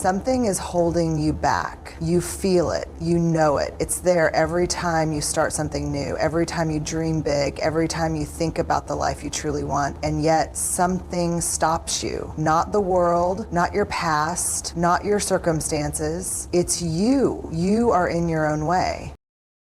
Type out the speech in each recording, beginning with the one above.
Something is holding you back. You feel it. You know it. It's there every time you start something new, every time you dream big, every time you think about the life you truly want, and yet something stops you. Not the world, not your past, not your circumstances. It's you. You are in your own way.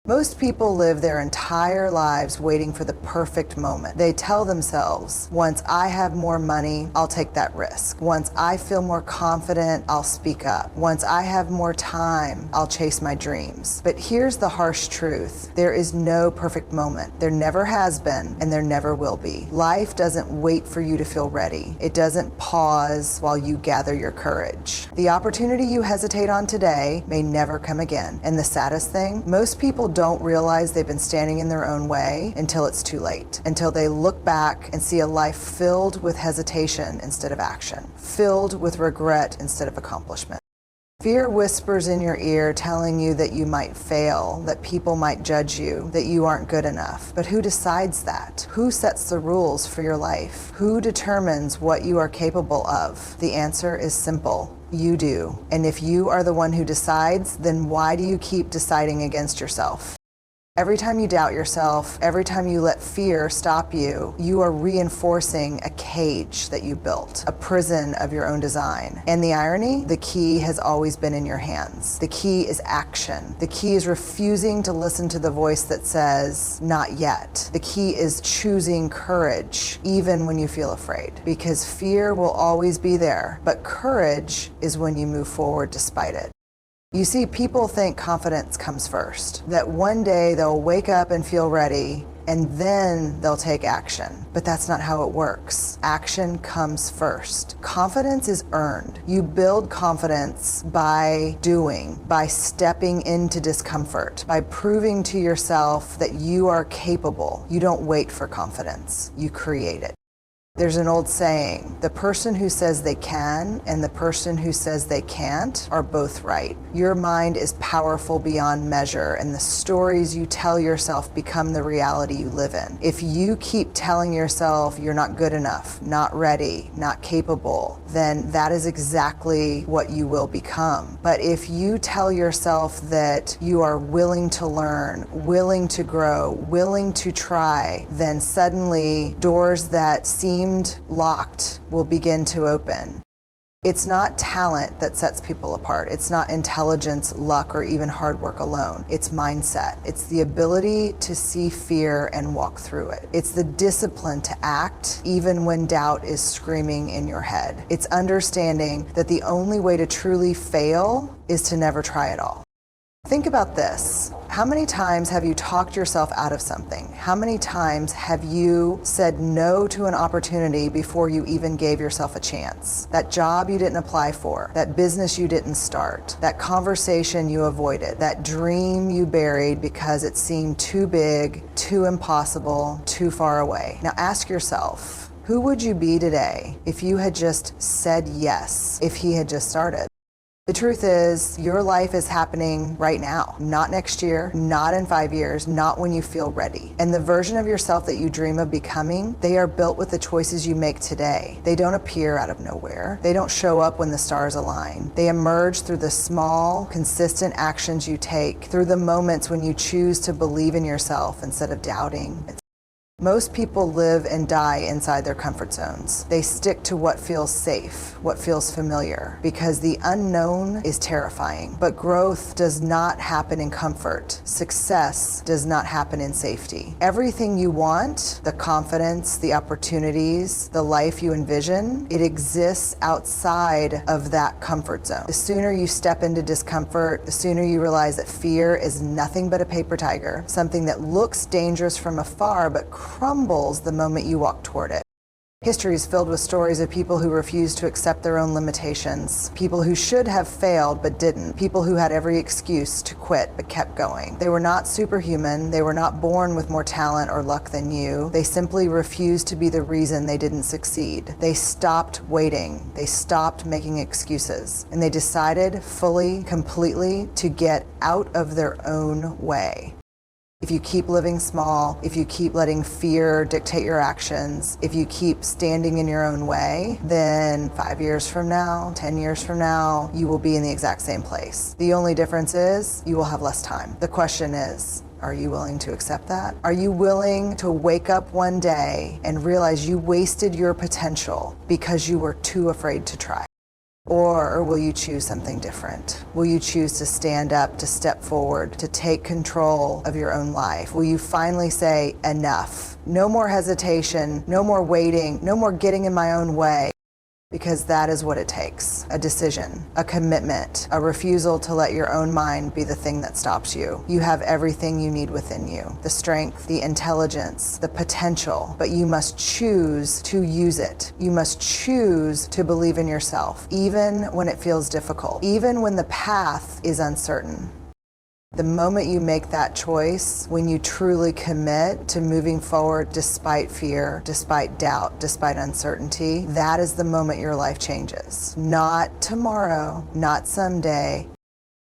Most people live their entire lives waiting for the perfect moment. They tell themselves, once I have more money, I'll take that risk. Once I feel more confident, I'll speak up. Once I have more time, I'll chase my dreams. But here's the harsh truth. There is no perfect moment. There never has been, and there never will be. Life doesn't wait for you to feel ready. It doesn't pause while you gather your courage. The opportunity you hesitate on today may never come again. And the saddest thing, most people don't realize they've been standing in their own way until it's too late, until they look back and see a life filled with hesitation instead of action, filled with regret instead of accomplishment. Fear whispers in your ear telling you that you might fail, that people might judge you, that you aren't good enough. But who decides that? Who sets the rules for your life? Who determines what you are capable of? The answer is simple. You do. And if you are the one who decides, then why do you keep deciding against yourself? Every time you doubt yourself, every time you let fear stop you, you are reinforcing a cage that you built, a prison of your own design. And the irony, the key has always been in your hands. The key is action. The key is refusing to listen to the voice that says, not yet. The key is choosing courage, even when you feel afraid, because fear will always be there, but courage is when you move forward despite it. You see, people think confidence comes first, that one day they'll wake up and feel ready, and then they'll take action. But that's not how it works. Action comes first. Confidence is earned. You build confidence by doing, by stepping into discomfort, by proving to yourself that you are capable. You don't wait for confidence, you create it. There's an old saying, the person who says they can and the person who says they can't are both right. Your mind is powerful beyond measure, and the stories you tell yourself become the reality you live in. If you keep telling yourself you're not good enough, not ready, not capable, then that is exactly what you will become. But if you tell yourself that you are willing to learn, willing to grow, willing to try, then suddenly doors that seemed locked will begin to open. It's not talent that sets people apart. It's not intelligence, luck, or even hard work alone. It's mindset. It's the ability to see fear and walk through it. It's the discipline to act even when doubt is screaming in your head. It's understanding that the only way to truly fail is to never try at all. Think about this. How many times have you talked yourself out of something? How many times have you said no to an opportunity before you even gave yourself a chance? That job you didn't apply for, that business you didn't start, that conversation you avoided, that dream you buried because it seemed too big, too impossible, too far away. Now ask yourself, who would you be today if you had just said yes, if he had just started? The truth is, your life is happening right now, not next year, not in 5 years, not when you feel ready. And the version of yourself that you dream of becoming, they are built with the choices you make today. They don't appear out of nowhere. They don't show up when the stars align. They emerge through the small, consistent actions you take, through the moments when you choose to believe in yourself instead of doubting. Most people live and die inside their comfort zones. They stick to what feels safe, what feels familiar, because the unknown is terrifying. But growth does not happen in comfort. Success does not happen in safety. Everything you want, the confidence, the opportunities, the life you envision, it exists outside of that comfort zone. The sooner you step into discomfort, the sooner you realize that fear is nothing but a paper tiger, something that looks dangerous from afar but crumbles the moment you walk toward it. History is filled with stories of people who refused to accept their own limitations, people who should have failed but didn't, people who had every excuse to quit but kept going. They were not superhuman, they were not born with more talent or luck than you, they simply refused to be the reason they didn't succeed. They stopped waiting, they stopped making excuses, and they decided fully, completely to get out of their own way. If you keep living small, if you keep letting fear dictate your actions, if you keep standing in your own way, then 5 years from now, 10 years from now, you will be in the exact same place. The only difference is you will have less time. The question is, are you willing to accept that? Are you willing to wake up one day and realize you wasted your potential because you were too afraid to try? Or will you choose something different? Will you choose to stand up, to step forward, to take control of your own life? Will you finally say, enough? No more hesitation, no more waiting, no more getting in my own way. Because that is what it takes. A decision, a commitment, a refusal to let your own mind be the thing that stops you. You have everything you need within you. The strength, the intelligence, the potential, but you must choose to use it. You must choose to believe in yourself, even when it feels difficult, even when the path is uncertain. The moment you make that choice, when you truly commit to moving forward despite fear, despite doubt, despite uncertainty, that is the moment your life changes. Not tomorrow, not someday.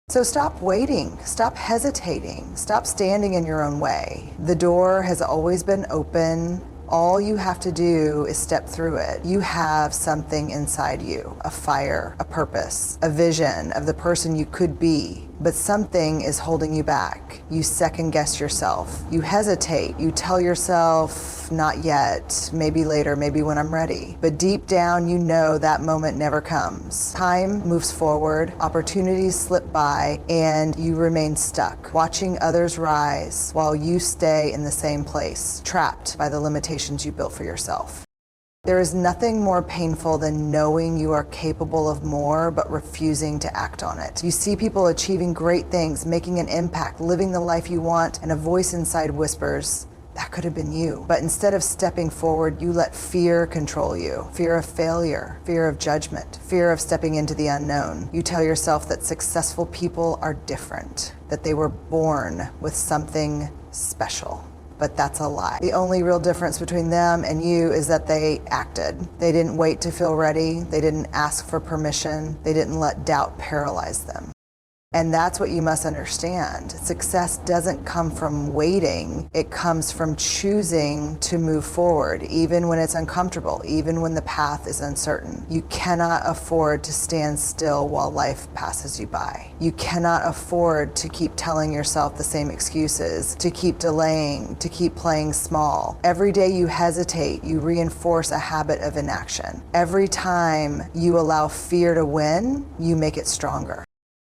So stop waiting, stop hesitating, stop standing in your own way. The door has always been open. All you have to do is step through it. You have something inside you, a fire, a purpose, a vision of the person you could be. But something is holding you back. You second guess yourself. You hesitate. You tell yourself, not yet, maybe later, maybe when I'm ready. But deep down, you know that moment never comes. Time moves forward, opportunities slip by, and you remain stuck, watching others rise while you stay in the same place, trapped by the limitations you built for yourself. There is nothing more painful than knowing you are capable of more, but refusing to act on it. You see people achieving great things, making an impact, living the life you want, and a voice inside whispers, that could have been you. But instead of stepping forward, you let fear control you. Fear of failure, fear of judgment, fear of stepping into the unknown. You tell yourself that successful people are different, that they were born with something special. But that's a lie. The only real difference between them and you is that they acted. They didn't wait to feel ready. They didn't ask for permission. They didn't let doubt paralyze them. And that's what you must understand. Success doesn't come from waiting. It comes from choosing to move forward, even when it's uncomfortable, even when the path is uncertain. You cannot afford to stand still while life passes you by. You cannot afford to keep telling yourself the same excuses, to keep delaying, to keep playing small. Every day you hesitate, you reinforce a habit of inaction. Every time you allow fear to win, you make it stronger.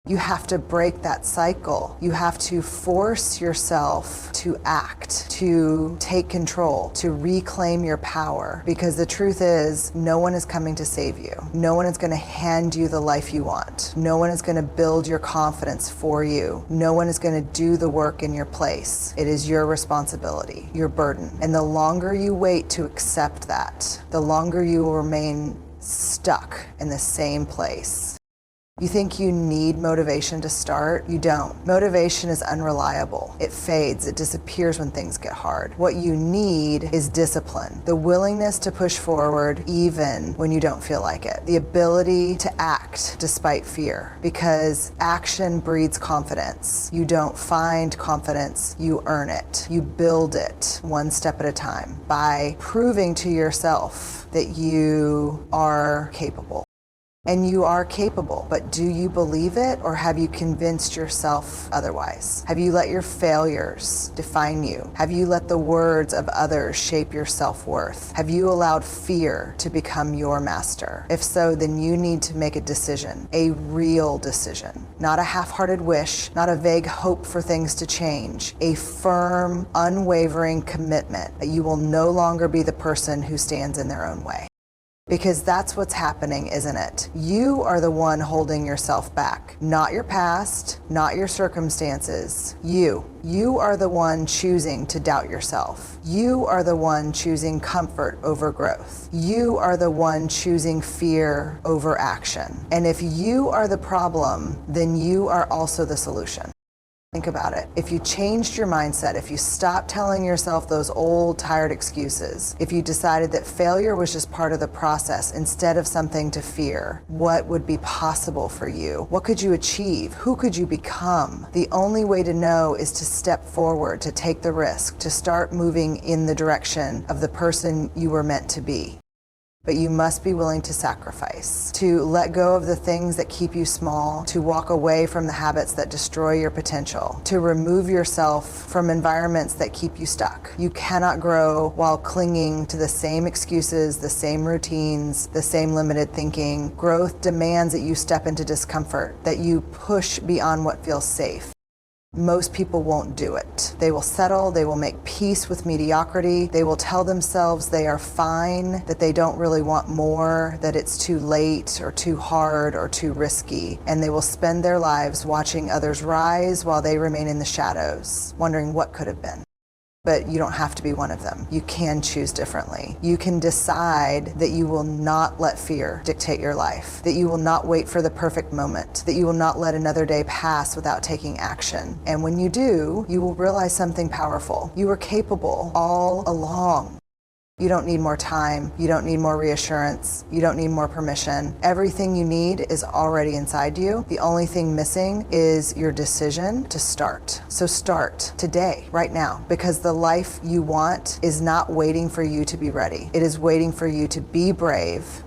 You have to break that cycle. You have to force yourself to act, to take control, to reclaim your power. Because the truth is, no one is coming to save you. No one is going to hand you the life you want. No one is going to build your confidence for you. No one is going to do the work in your place. It is your responsibility, your burden. And the longer you wait to accept that, the longer you will remain stuck in the same place. You think you need motivation to start? You don't. Motivation is unreliable. It fades. It disappears when things get hard. What you need is discipline, the willingness to push forward even when you don't feel like it, the ability to act despite fear, because action breeds confidence. You don't find confidence, you earn it. You build it one step at a time by proving to yourself that you are capable. And you are capable, but do you believe it, or have you convinced yourself otherwise? Have you let your failures define you? Have you let the words of others shape your self-worth? Have you allowed fear to become your master? If so, then you need to make a decision, a real decision, not a half-hearted wish, not a vague hope for things to change, a firm, unwavering commitment that you will no longer be the person who stands in their own way. Because that's what's happening, isn't it? You are the one holding yourself back, not your past, not your circumstances. You are the one choosing to doubt yourself. You are the one choosing comfort over growth. You are the one choosing fear over action. And if you are the problem, then you are also the solution. Think about it. If you changed your mindset, if you stopped telling yourself those old, tired excuses, if you decided that failure was just part of the process instead of something to fear, what would be possible for you? What could you achieve? Who could you become? The only way to know is to step forward, to take the risk, to start moving in the direction of the person you were meant to be. But you must be willing to sacrifice, to let go of the things that keep you small, to walk away from the habits that destroy your potential, to remove yourself from environments that keep you stuck. You cannot grow while clinging to the same excuses, the same routines, the same limited thinking. Growth demands that you step into discomfort, that you push beyond what feels safe. Most people won't do it. They will settle, they will make peace with mediocrity, they will tell themselves they are fine, that they don't really want more, that it's too late or too hard or too risky, and they will spend their lives watching others rise while they remain in the shadows, wondering what could have been. But you don't have to be one of them. You can choose differently. You can decide that you will not let fear dictate your life, that you will not wait for the perfect moment, that you will not let another day pass without taking action. And when you do, you will realize something powerful. You were capable all along. You don't need more time. You don't need more reassurance. You don't need more permission. Everything you need is already inside you. The only thing missing is your decision to start. So start today, right now, because the life you want is not waiting for you to be ready. It is waiting for you to be brave,